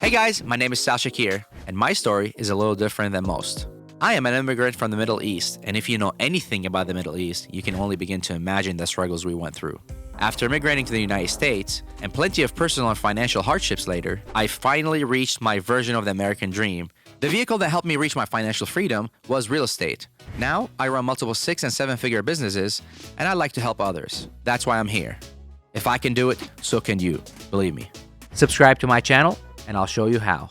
Hey guys, my name is Sal Shakir, and my story is a little different than most. I am an immigrant from the Middle East, and if you know anything about the Middle East, you can only begin to imagine the struggles we went through. After immigrating to the United States, and plenty of personal and financial hardships later, I finally reached my version of the American dream. The vehicle that helped me reach my financial freedom was real estate. Now, I run multiple 6- and 7-figure businesses, and I like to help others. That's why I'm here. If I can do it, so can you. Believe me. Subscribe to my channel, and I'll show you how.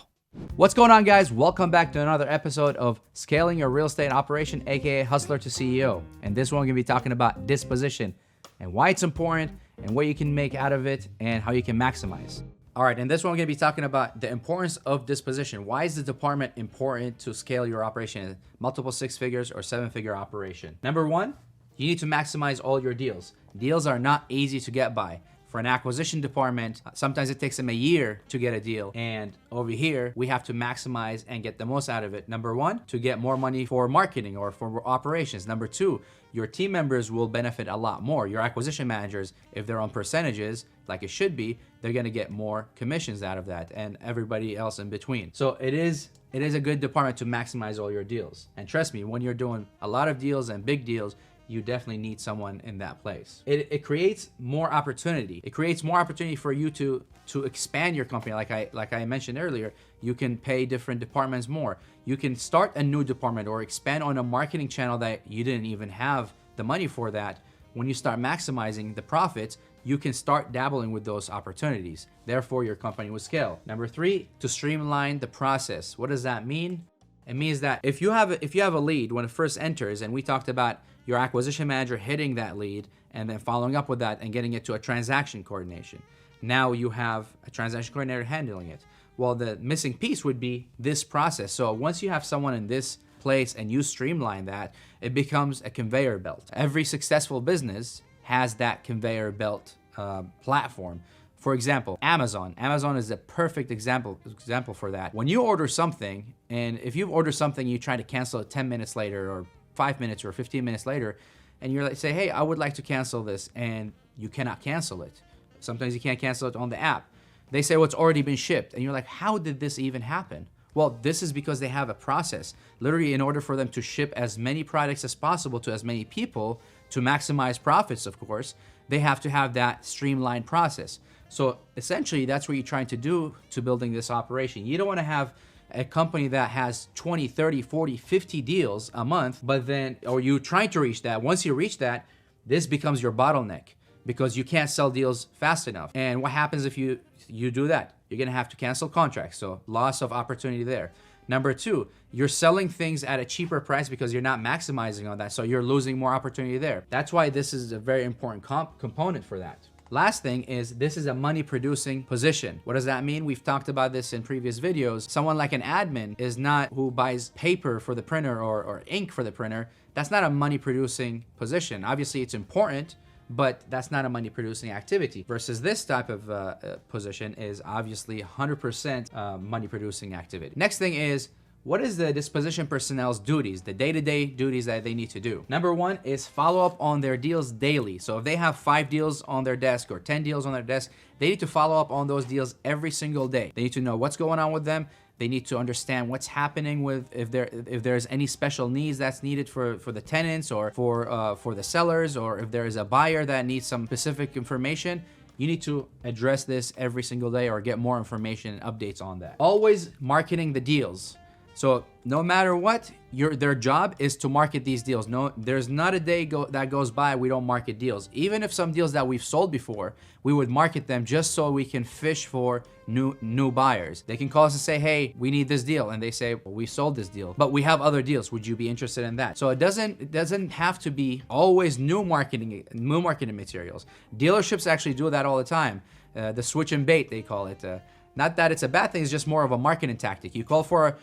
What's going on, guys? Welcome back to another episode of Scaling Your Real Estate Operation, aka Hustler to CEO. And this one, we're going to be talking about disposition and why it's important and what you can make out of it and how you can maximize. All right, and this one, we're going to be talking about the importance of disposition. Why is the department important to scale your operation, multiple 6 figures or 7-figure operation? Number one, you need to maximize all your deals. Deals are not easy to get by. For an acquisition department, sometimes it takes them a year to get a deal. And over here, we have to maximize and get the most out of it. Number one, to get more money for marketing or for operations. Number two, your team members will benefit a lot more. Your acquisition managers, if they're on percentages, like it should be, they're gonna get more commissions out of that, and everybody else in between. So it is a good department to maximize all your deals. And trust me, when you're doing a lot of deals and big deals, you definitely need someone in that place. It creates more opportunity. It creates more opportunity for you to expand your company. Like I mentioned earlier, you can pay different departments more. You can start a new department or expand on a marketing channel that you didn't even have the money for that. When you start maximizing the profits, you can start dabbling with those opportunities. Therefore, your company will scale. Number three, to streamline the process. What does that mean? It means that if you have a lead when it first enters, and we talked about your acquisition manager hitting that lead and then following up with that and getting it to a transaction coordination. Now you have a transaction coordinator handling it. Well, the missing piece would be this process. So once you have someone in this place and you streamline that, it becomes a conveyor belt. Every successful business has that conveyor belt platform. For example, Amazon. Amazon is a perfect example for that. When you order something, and if you order something, you try to cancel it 10 minutes later or 5 minutes or 15 minutes later, and you're like, say, hey, I would like to cancel this, and you cannot cancel it. Sometimes you can't cancel it on the app. They say, well, it's already been shipped. And you're like, how did this even happen? Well, this is because they have a process. Literally, in order for them to ship as many products as possible to as many people, to maximize profits, of course, they have to have that streamlined process. So essentially, that's what you're trying to do to building this operation. You don't want to have a company that has 20, 30, 40, 50 deals a month, but then, or you're trying to reach that. Once you reach that, this becomes your bottleneck because you can't sell deals fast enough. And what happens if you do that? You're gonna have to cancel contracts, so loss of opportunity there. Number two, you're selling things at a cheaper price because you're not maximizing on that, so you're losing more opportunity there. That's why this is a very important component for that. Last thing is, this is a money producing position. What does that mean? We've talked about this in previous videos. Someone like an admin is not who buys paper for the printer or ink for the printer. That's not a money producing position. Obviously it's important, but that's not a money producing activity. Versus this type of position is obviously 100% money producing activity. Next thing is, what is the disposition personnel's duties, the day-to-day duties that they need to do? Number one is follow up on their deals daily. So if they have 5 deals on their desk or 10 deals on their desk, they need to follow up on those deals every single day. They need to know what's going on with them. They need to understand what's happening with, if there's any special needs that's needed for the tenants or for the sellers, or if there is a buyer that needs some specific information. You need to address this every single day or get more information and updates on that. Always marketing the deals. So no matter what, their job is to market these deals. No, there's not a day that goes by we don't market deals. Even if some deals that we've sold before, we would market them just so we can fish for new buyers. They can call us and say, hey, we need this deal. And they say, well, we sold this deal, but we have other deals. Would you be interested in that? So it doesn't have to be always new marketing materials. Dealerships actually do that all the time. The switch and bait, they call it. Not that it's a bad thing, it's just more of a marketing tactic. You call for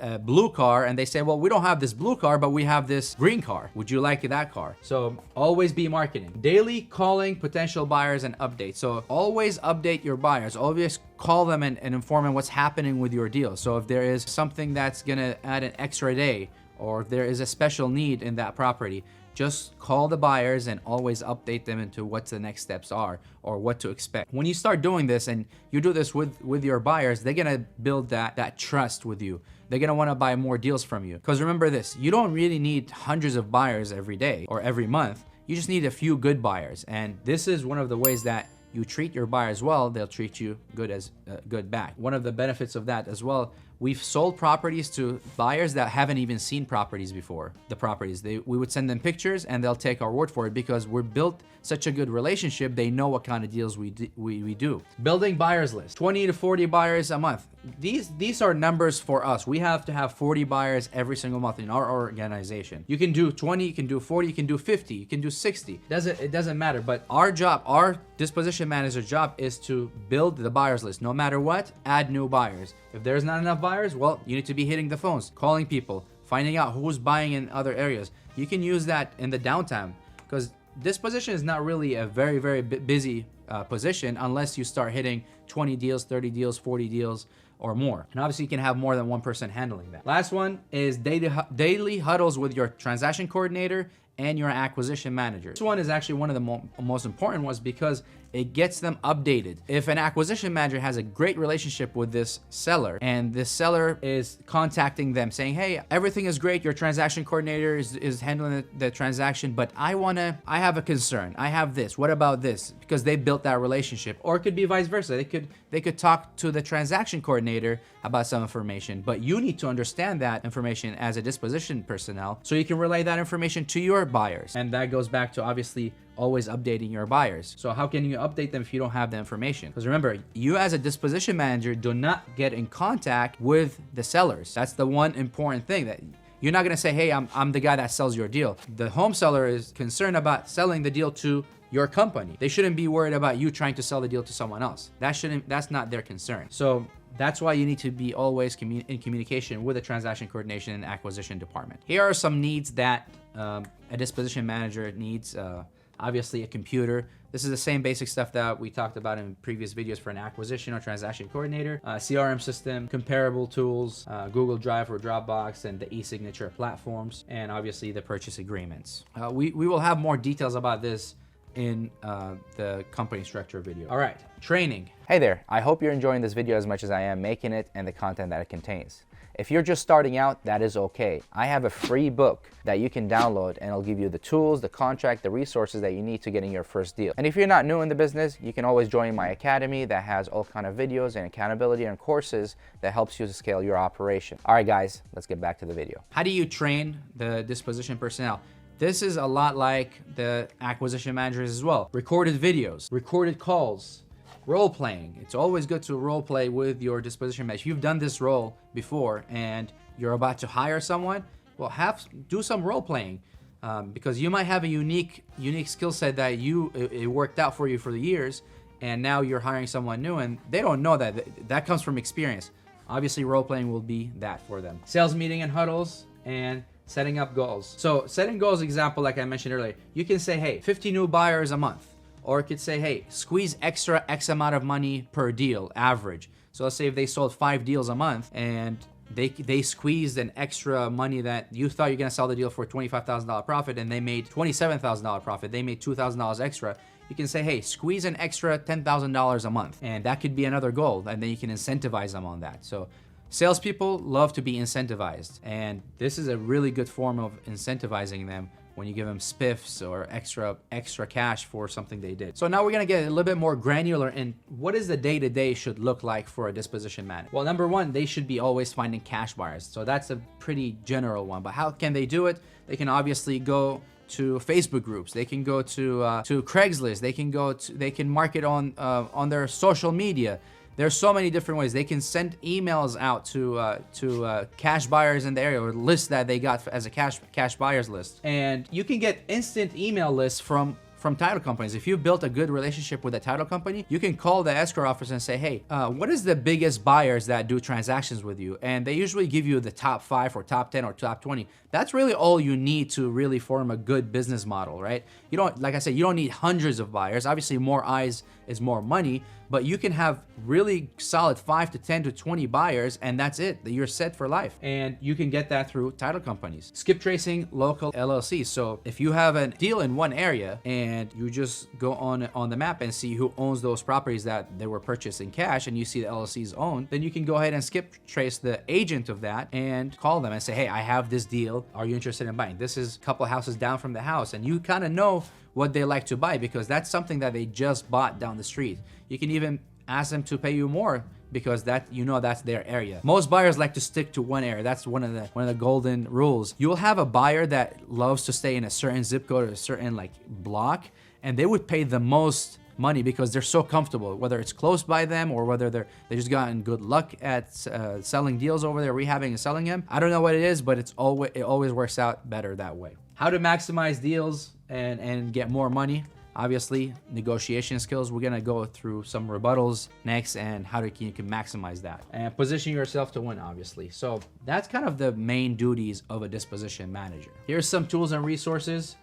a blue car and they say, well, we don't have this blue car, but we have this green car. Would you like that car? So always be marketing. Daily calling potential buyers and updates. So always update your buyers. Always call them and inform them what's happening with your deal. So if there is something that's gonna add an extra day, or if there is a special need in that property, just call the buyers and always update them into what the next steps are or what to expect. When you start doing this and you do this with your buyers, they're gonna build that trust with you. They're gonna wanna buy more deals from you. Because remember this, you don't really need hundreds of buyers every day or every month. You just need a few good buyers. And this is one of the ways that you treat your buyers well, they'll treat you good back. One of the benefits of that as well, we've sold properties to buyers that haven't even seen properties before. We would send them pictures and they'll take our word for it because we're built such a good relationship. They know what kind of deals we do. Building buyers list, 20 to 40 buyers a month. These are numbers for us. We have to have 40 buyers every single month in our organization. You can do 20, you can do 40, you can do 50, you can do 60. It doesn't matter. But our job, our disposition manager's job is to build the buyers list. No matter what, add new buyers. If there's not enough buyers, well, you need to be hitting the phones, calling people, finding out who's buying in other areas. You can use that in the downtime because disposition is not really a very, very busy position unless you start hitting 20 deals, 30 deals, 40 deals or more. And obviously you can have more than one person handling that. Last one is daily huddles with your transaction coordinator and your acquisition manager. This one is actually one of the most important ones because it gets them updated. If an acquisition manager has a great relationship with this seller and this seller is contacting them saying, hey, everything is great, your transaction coordinator is handling the transaction, but I have a concern, I have this, what about this? Because they built that relationship. Or it could be vice versa. They could talk to the transaction coordinator about some information, but you need to understand that information as a disposition personnel so you can relay that information to your buyers. And that goes back to obviously always updating your buyers. So how can you update them if you don't have the information? Because remember, you as a disposition manager do not get in contact with the sellers. That's the one important thing, that you're not gonna say, hey, I'm the guy that sells your deal. The home seller is concerned about selling the deal to your company. They shouldn't be worried about you trying to sell the deal to someone else. That's not their concern. So that's why you need to be always in communication with the transaction coordination and acquisition department. Here are some needs that a disposition manager needs. Obviously a computer. This is the same basic stuff that we talked about in previous videos for an acquisition or transaction coordinator. CRM system, comparable tools, Google Drive or Dropbox, and the e-signature platforms, and obviously the purchase agreements. We will have more details about this in the company structure video. All right, training. Hey there, I hope you're enjoying this video as much as I am making it and the content that it contains. If you're just starting out, that is okay. I have a free book that you can download and it'll give you the tools, the contract, the resources that you need to get in your first deal. And if you're not new in the business, you can always join my academy that has all kind of videos and accountability and courses that helps you to scale your operation. All right, guys, let's get back to the video. How do you train the disposition personnel? This is a lot like the acquisition managers as well. Recorded videos, recorded calls, role playing. It's always good to role play with your disposition manager. If you've done this role before and you're about to hire someone, well, do some role playing because you might have a unique skill set that it worked out for you for the years, and now you're hiring someone new and they don't know that comes from experience. Obviously, role playing will be that for them. Sales meeting and huddles and setting up goals. So setting goals, example, like I mentioned earlier, you can say, hey, 50 new buyers a month. Or it could say, hey, squeeze extra X amount of money per deal, average. So let's say if they sold 5 deals a month and they squeezed an extra money that you thought you're gonna sell the deal for $25,000 profit and they made $27,000 profit, they made $2,000 extra. You can say, hey, squeeze an extra $10,000 a month. And that could be another goal. And then you can incentivize them on that. So salespeople love to be incentivized. And this is a really good form of incentivizing them when you give them spiffs or extra cash for something they did. So now we're gonna get a little bit more granular in what is the day-to-day should look like for a disposition manager. Well, number one, they should be always finding cash buyers. So that's a pretty general one, but how can they do it? They can obviously go to Facebook groups. They can go to Craigslist. They can market on their social media. There's so many different ways. They can send emails out to cash buyers in the area, or lists that they got as a cash buyers list. And you can get instant email lists from title companies. If you've built a good relationship with a title company, you can call the escrow office and say, hey, what is the biggest buyers that do transactions with you? And they usually give you the top 5 or top 10 or top 20. That's really all you need to really form a good business model, right? You don't, like I said, you don't need hundreds of buyers. Obviously, more eyes is more money, but you can have really solid 5 to 10 to 20 buyers, and that's it. You're set for life. And you can get that through title companies. Skip tracing local LLCs. So if you have a deal in one area and you just go on the map and see who owns those properties that they were purchased in cash, and you see the LLCs owned, then you can go ahead and skip trace the agent of that and call them and say, hey, I have this deal. Are you interested in buying? This is a couple houses down from the house. And you kind of know what they like to buy because that's something that they just bought down the street. You can even ask them to pay you more because that's their area. Most buyers like to stick to one area. That's one of the golden rules. You'll have a buyer that loves to stay in a certain zip code or a certain like block, and they would pay the most money because they're so comfortable, whether it's close by them or whether they just gotten good luck at selling deals over there, rehabbing and selling them. I don't know what it is, but it always works out better that way. How to maximize deals and get more money. Obviously, negotiation skills. We're gonna go through some rebuttals next and how you can maximize that. And position yourself to win, obviously. So that's kind of the main duties of a disposition manager. Here's some tools and resources.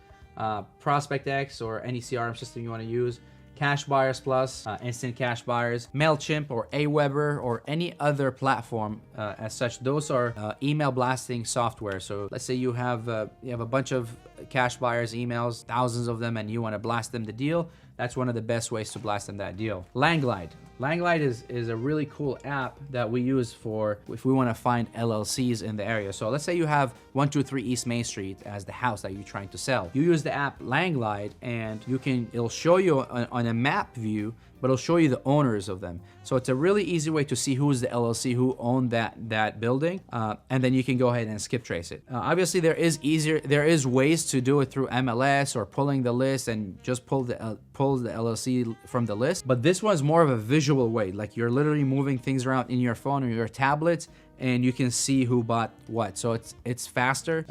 Prospect X or any CRM system you wanna use. Cash Buyers Plus, Instant Cash Buyers, MailChimp or Aweber or any other platform as such. Those are email blasting software. So let's say you have a bunch of cash buyers emails, thousands of them, and you want to blast them the deal. That's one of the best ways to blast them that deal. Langglide. Langglide is a really cool app that we use for if we want to find LLCs in the area. So let's say you have 123 East Main Street as the house that you're trying to sell. You use the app Langglide and it'll show you on a map view, but it'll show you the owners of them. So it's a really easy way to see who's the LLC, who owned that building, and then you can go ahead and skip trace it. Obviously, there is ways to do it through MLS or pulling the list and just pull the LLC from the list. But this one's more of a visual way, like you're literally moving things around in your phone or your tablet, and you can see who bought what. So it's faster.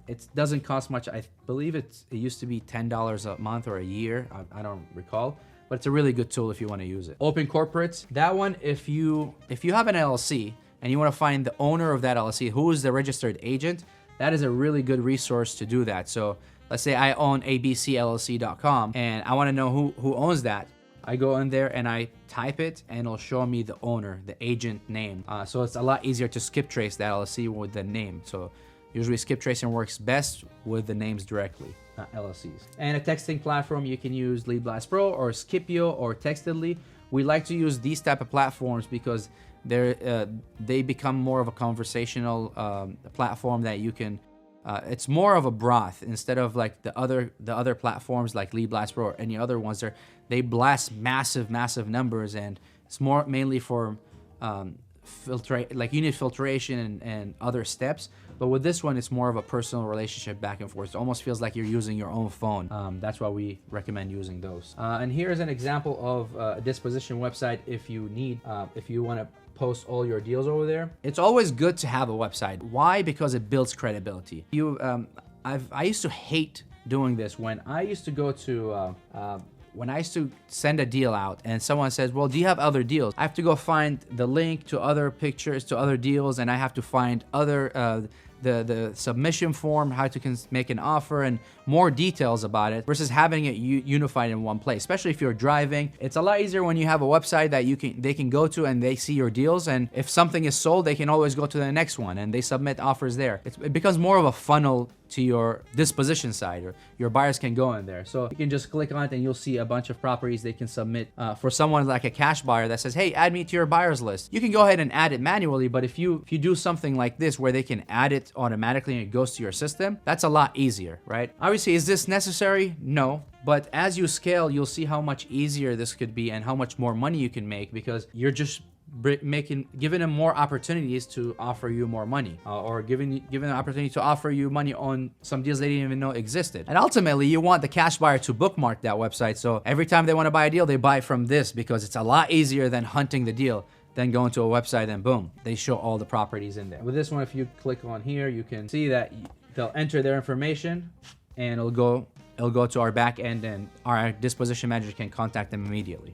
It doesn't cost much. I believe it used to be $10 a month or a year. I don't recall. But it's a really good tool if you want to use it. Open Corporates. That one, if you have an LLC and you want to find the owner of that LLC, who is the registered agent, that is a really good resource to do that. So let's say I own abcllc.com and I want to know who owns that. I go in there and I type it and it'll show me the owner, the agent name. So it's a lot easier to skip trace that LLC with the name. So usually skip tracing works best with the names directly, not LLCs. And a texting platform, you can use Lead Blast Pro or Skipio or Textedly. We like to use these type of platforms because they become more of a conversational platform that you can. It's more of a broth instead of like the other platforms like Lead Blast Pro or any other ones. They blast massive numbers, and it's more mainly for unit filtration and other steps. But with this one, it's more of a personal relationship back and forth. It almost feels like you're using your own phone. That's why we recommend using those. And here's an example of a disposition website if you want to post all your deals over there. It's always good to have a website. Why? Because it builds credibility. I used to hate doing this when I used to go to when I used to send a deal out and someone says, well, do you have other deals? I have to go find the link to other pictures, to other deals, and I have to find other the submission form, how to make an offer, and more details about it versus having it unified in one place. Especially if you're driving, it's a lot easier when you have a website that they can go to and they see your deals, and if something is sold, they can always go to the next one and they submit offers there. It becomes more of a funnel to your disposition side, or your buyers can go in there. So you can just click on it and you'll see a bunch of properties they can submit. For someone like a cash buyer that says, hey, add me to your buyers list, you can go ahead and add it manually. But if you do something like this where they can add it automatically and it goes to your system, that's a lot easier, right? Obviously, is this necessary? No. But as you scale, you'll see how much easier this could be and how much more money you can make because you're just giving them more opportunities to offer you more money, or giving an opportunity to offer you money on some deals they didn't even know existed. And ultimately, you want the cash buyer to bookmark that website, so every time they want to buy a deal, they buy from this because it's a lot easier than hunting the deal, then going to a website and boom, they show all the properties in there. With this one, if you click on here, you can see that they'll enter their information and it'll go to our back end, and our disposition manager can contact them immediately.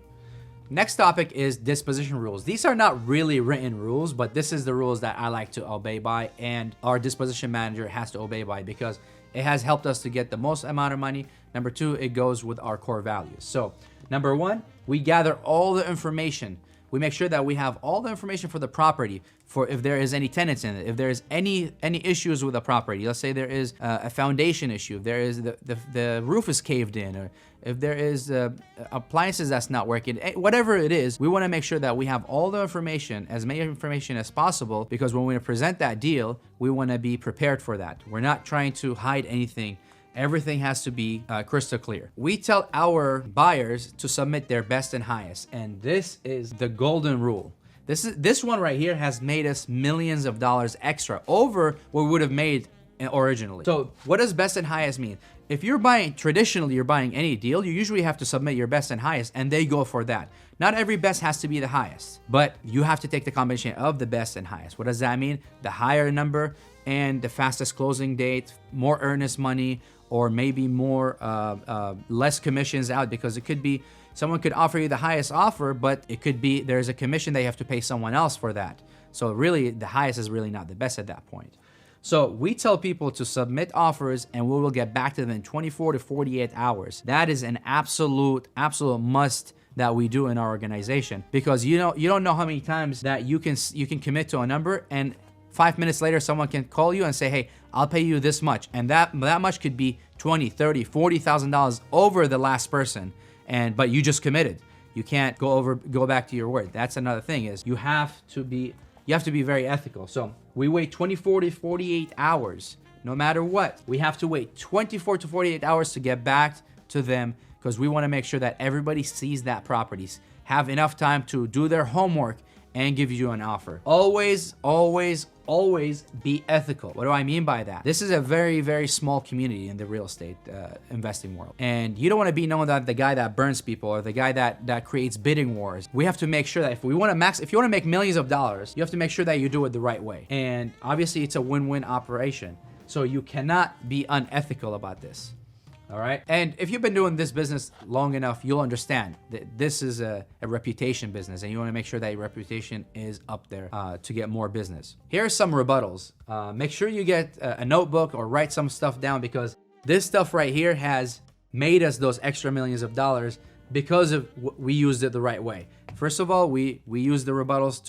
Next topic is disposition rules. These are not really written rules, but this is the rules that I like to obey by, and our disposition manager has to obey by because it has helped us to get the most amount of money. Number two, it goes with our core values. So Number one, we gather all the information. We make sure that we have all the information for the property, for if there is any tenants in it, if there is any issues with the property. Let's say there is a foundation issue, if there is the roof is caved in, or if there is appliances that's not working, whatever it is, we want to make sure that we have all the information, as many information as possible, because when we present that deal, we want to be prepared for that. We're not trying to hide anything. Everything has to be crystal clear. We tell our buyers to submit their best and highest, and this is the golden rule. This one right here has made us millions of dollars extra over what we would have made originally. So what does best and highest mean? If you're buying, traditionally you're buying any deal, you usually have to submit your best and highest, and they go for that. Not every best has to be the highest, but you have to take the combination of the best and highest. What does that mean? The higher number and the fastest closing date, more earnest money, or maybe more less commissions out, because it could be someone could offer you the highest offer, but it could be there's a commission they have to pay someone else for that. So really the highest is really not the best at that point. So we tell people to submit offers and we will get back to them in 24 to 48 hours. That is an absolute must that we do in our organization, because you don't know how many times that you can commit to a number and 5 minutes later someone can call you and say, hey, I'll pay you this much, and that much could be $20, $30, $40,000 over the last person, but you just committed. You can't go back to your word. That's another thing, is you have to be very ethical. So we wait 24 to 48 hours no matter what. We have to wait 24 to 48 hours to get back to them, because we want to make sure that everybody sees that properties, have enough time to do their homework and give you an offer. Always, always, always be ethical. What do I mean by that? This is a very, very small community in the real estate investing world. And you don't want to be known that the guy that burns people or the guy that creates bidding wars. We have to make sure that if you want to make millions of dollars, you have to make sure that you do it the right way. And obviously it's a win-win operation. So you cannot be unethical about this. All right. And if you've been doing this business long enough, you'll understand that this is a reputation business, and you want to make sure that your reputation is up there to get more business. Here are some rebuttals. Make sure you get a notebook or write some stuff down, because this stuff right here has made us those extra millions of dollars because of we used it the right way. First of all, we used the rebuttals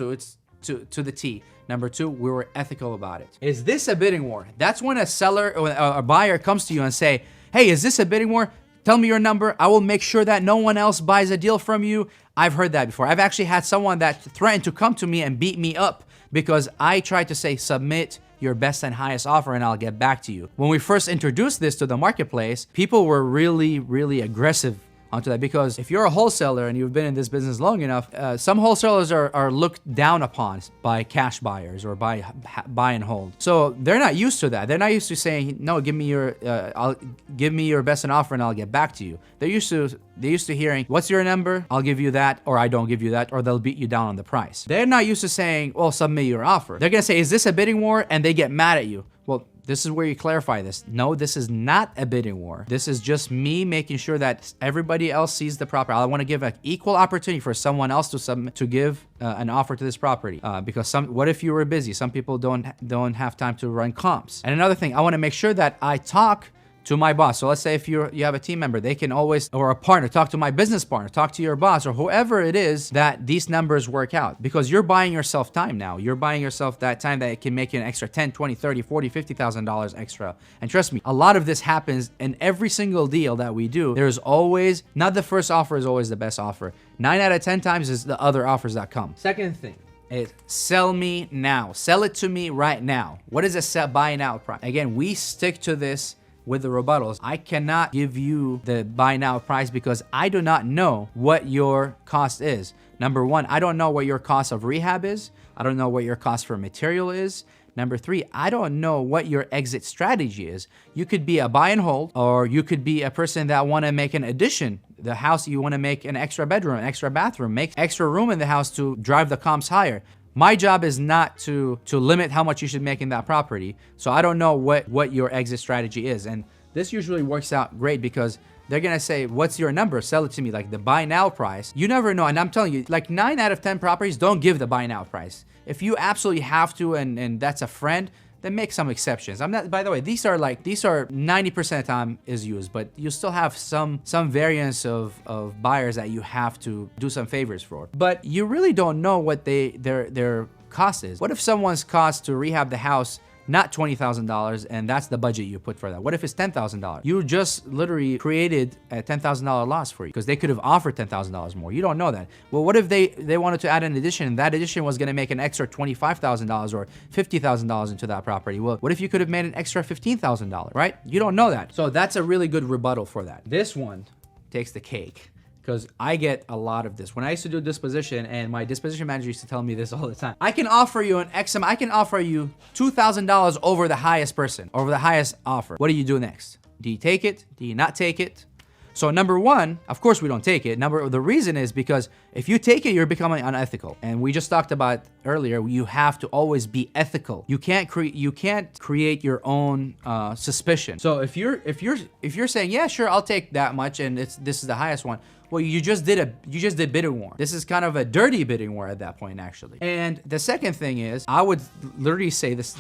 to the T. Number two, we were ethical about it. Is this a bidding war? That's when a seller or a buyer comes to you and say, hey, is this a bidding war? Tell me your number. I will make sure that no one else buys a deal from you. I've heard that before. I've actually had someone that threatened to come to me and beat me up because I tried to say, submit your best and highest offer and I'll get back to you. When we first introduced this to the marketplace, people were really, really aggressive onto that, because if you're a wholesaler and you've been in this business long enough, some wholesalers are looked down upon by cash buyers or by buy and hold. So they're not used to that. They're not used to saying, no, give me your best and offer and I'll get back to you. They're used to hearing, what's your number? I'll give you that, or I don't give you that, or they'll beat you down on the price. They're not used to saying, well, submit your offer. They're gonna say, is this a bidding war? And they get mad at you. Well, this is where you clarify this. No, this is not a bidding war. This is just me making sure that everybody else sees the property. I want to give an equal opportunity for someone else to give an offer to this property. Because what if you were busy? Some people don't have time to run comps. And another thing, I want to make sure that I talk to my boss. So let's say if you have a team member, they can always, or a partner, talk to my business partner, talk to your boss, or whoever it is that these numbers work out, because you're buying yourself time now. You're buying yourself that time that it can make you an extra 10, 20, 30, 40, $50,000 extra. And trust me, a lot of this happens in every single deal that we do. There's always, not the first offer is always the best offer. 9 out of 10 times is the other offers that come. Second thing is sell me now. Sell it to me right now. What is a buy now price? Again, we stick to this with the rebuttals. I cannot give you the buy now price because I do not know what your cost is. Number one, I don't know what your cost of rehab is. I don't know what your cost for material is. Number three, I don't know what your exit strategy is. You could be a buy and hold, or you could be a person that want to make an addition. The house, you want to make an extra bedroom, an extra bathroom, make extra room in the house to drive the comps higher. My job is not to limit how much you should make in that property. So I don't know what your exit strategy is. And this usually works out great because they're gonna say, what's your number? Sell it to me, like the buy now price. You never know, and I'm telling you, like 9 out of 10 properties don't give the buy now price. If you absolutely have to and that's a friend, then make some exceptions. I'm not, by the way, these are 90% of the time is used, but you still have some variance of buyers that you have to do some favors for. But you really don't know what their cost is. What if someone's cost to rehab the house not $20,000, and that's the budget you put for that? What if it's $10,000? You just literally created a $10,000 loss for you because they could have offered $10,000 more. You don't know that. Well, what if they wanted to add an addition, and that addition was going to make an extra $25,000 or $50,000 into that property? Well, what if you could have made an extra $15,000, right? You don't know that. So that's a really good rebuttal for that. This one takes the cake, because I get a lot of this. When I used to do disposition, and my disposition manager used to tell me this all the time, I can offer you an X amount, I can offer you $2,000 over the highest person, over the highest offer. What do you do next? Do you take it? Do you not take it? So number one, of course we don't take it. The reason is because if you take it, you're becoming unethical. And we just talked about earlier, you have to always be ethical. You can't create your own suspicion. So if you're saying, yeah, sure, I'll take that much, and this is the highest one, well, you just did bidding war. This is kind of a dirty bidding war at that point, actually. And the second thing is, I would literally say this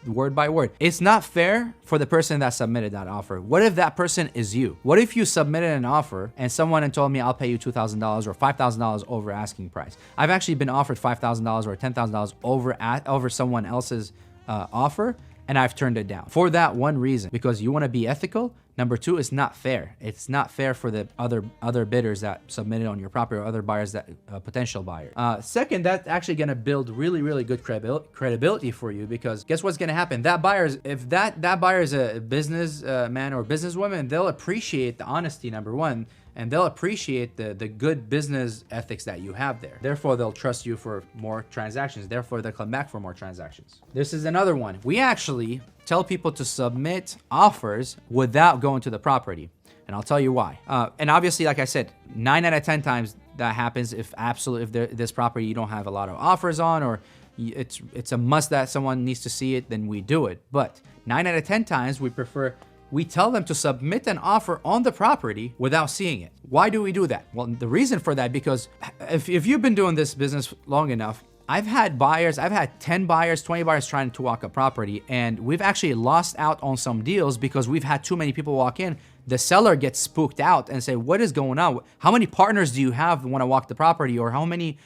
word by word. It's not fair for the person that submitted that offer. What if that person is you? What if you submitted an offer and someone had told me, I'll pay you $2,000 or $5,000 over asking price? I've actually been offered $5,000 or $10,000 over someone else's offer, and I've turned it down for that one reason, because you want to be ethical. Number two, it's not fair. It's not fair for the other bidders that submitted on your property, or other buyers that potential buyers. Second, that's actually going to build really, really good credibility for you, because guess what's going to happen? If that buyer is a business man or businesswoman, they'll appreciate the honesty, number one, and they'll appreciate the good business ethics that you have there. Therefore, they'll trust you for more transactions. Therefore, they'll come back for more transactions. This is another one. We actually tell people to submit offers without going to the property. And I'll tell you why. And obviously, like I said, 9 out of 10 times that happens if this property you don't have a lot of offers on, or it's a must that someone needs to see it, then we do it. But 9 out of 10 times we tell them to submit an offer on the property without seeing it. Why do we do that? Well, the reason for that, because if you've been doing this business long enough, I've had 10 buyers, 20 buyers trying to walk a property, and we've actually lost out on some deals because we've had too many people walk in. The seller gets spooked out and say, what is going on? How many partners do you have that want to walk the property? Or how many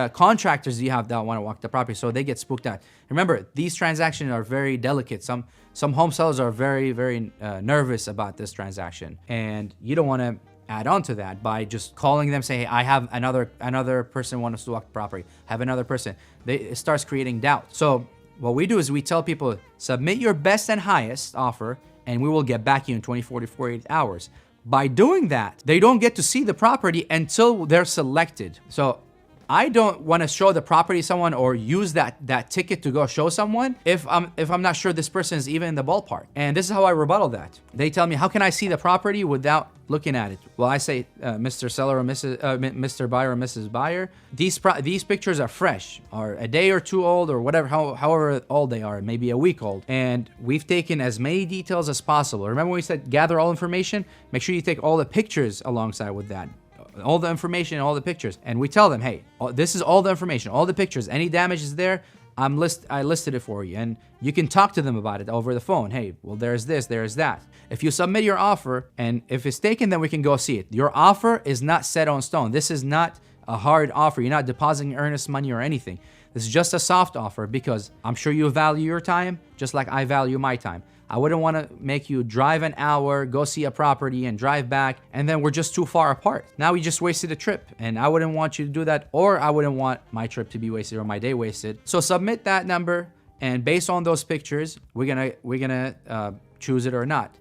contractors do you have that want to walk the property? So they get spooked out. Remember, these transactions are very delicate. Some home sellers are very, very nervous about this transaction, and you don't want to add on to that by just calling them, say, hey, I have another person wants to walk the property. I have another person. It starts creating doubt. So what we do is we tell people, submit your best and highest offer, and we will get back to you in 24 to 48 hours. By doing that, they don't get to see the property until they're selected. So I don't want to show the property to someone or use that ticket to go show someone if I'm not sure this person is even in the ballpark. And this is how I rebuttal that. They tell me, how can I see the property without looking at it? Well, I say, Mr. Seller or Mr. Buyer or Mrs. Buyer, these pictures are fresh, or a day or two old, or whatever, however old they are, maybe a week old. And we've taken as many details as possible. Remember when we said gather all information? Make sure you take all the pictures alongside with that. All the information, all the pictures. And we tell them, hey, this is all the information, all the pictures. Any damage is there, I listed it for you. And you can talk to them about it over the phone. Hey, well, there's this, there's that. If you submit your offer, and if it's taken, then we can go see it. Your offer is not set on stone. This is not a hard offer. You're not depositing earnest money or anything. This is just a soft offer, because I'm sure you value your time just like I value my time. I wouldn't want to make you drive an hour, go see a property, and drive back, and then we're just too far apart. Now we just wasted a trip, and I wouldn't want you to do that, or I wouldn't want my trip to be wasted or my day wasted. So submit that number, and based on those pictures, we're gonna choose it or not.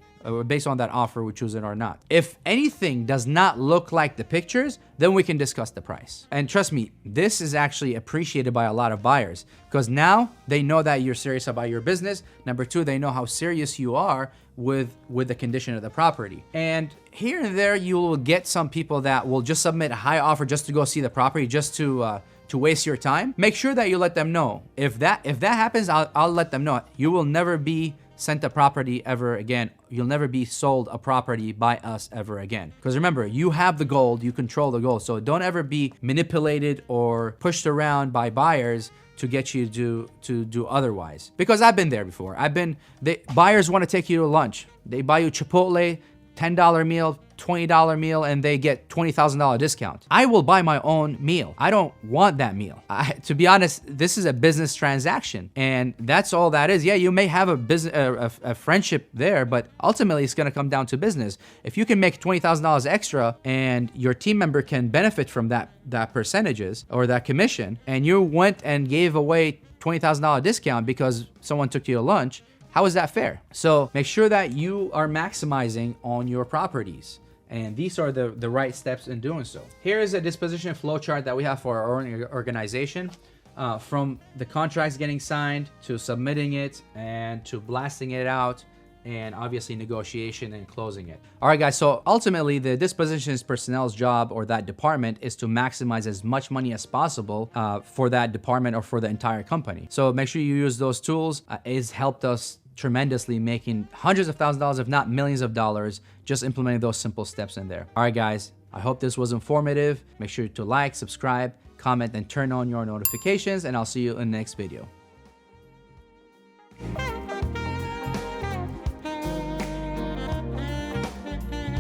Based on that offer, we choose it or not. If anything does not look like the pictures, then we can discuss the price. And trust me, this is actually appreciated by a lot of buyers, because now they know that you're serious about your business. Number two, they know how serious you are with the condition of the property. And here and there, you will get some people that will just submit a high offer just to go see the property, just to waste your time. Make sure that you let them know. If that happens, I'll let them know. You will never be sent a property ever again. You'll never be sold a property by us ever again. Because remember, you have the gold, you control the gold. So don't ever be manipulated or pushed around by buyers to get you to do otherwise. Because I've been there before. Buyers want to take you to lunch. They buy you Chipotle, $10 meal, $20 meal, and they get $20,000 discount. I will buy my own meal. I don't want that meal. To be honest, this is a business transaction, and that's all that is. Yeah, you may have a friendship there, but ultimately it's going to come down to business. If you can make $20,000 extra and your team member can benefit from that percentages or that commission, and you went and gave away $20,000 discount because someone took you to lunch, how is that fair? So make sure that you are maximizing on your properties. And these are the right steps in doing so. Here is a disposition flowchart that we have for our own organization. From the contracts getting signed to submitting it and to blasting it out, and obviously negotiation and closing it. All right, guys, so ultimately the dispositions personnel's job or that department is to maximize as much money as possible for that department or for the entire company. So make sure you use those tools. It's helped us tremendously, making hundreds of thousands of dollars, if not millions of dollars, just implementing those simple steps in there. All right, guys, I hope this was informative. Make sure to like, subscribe, comment, and turn on your notifications, and I'll see you in the next video.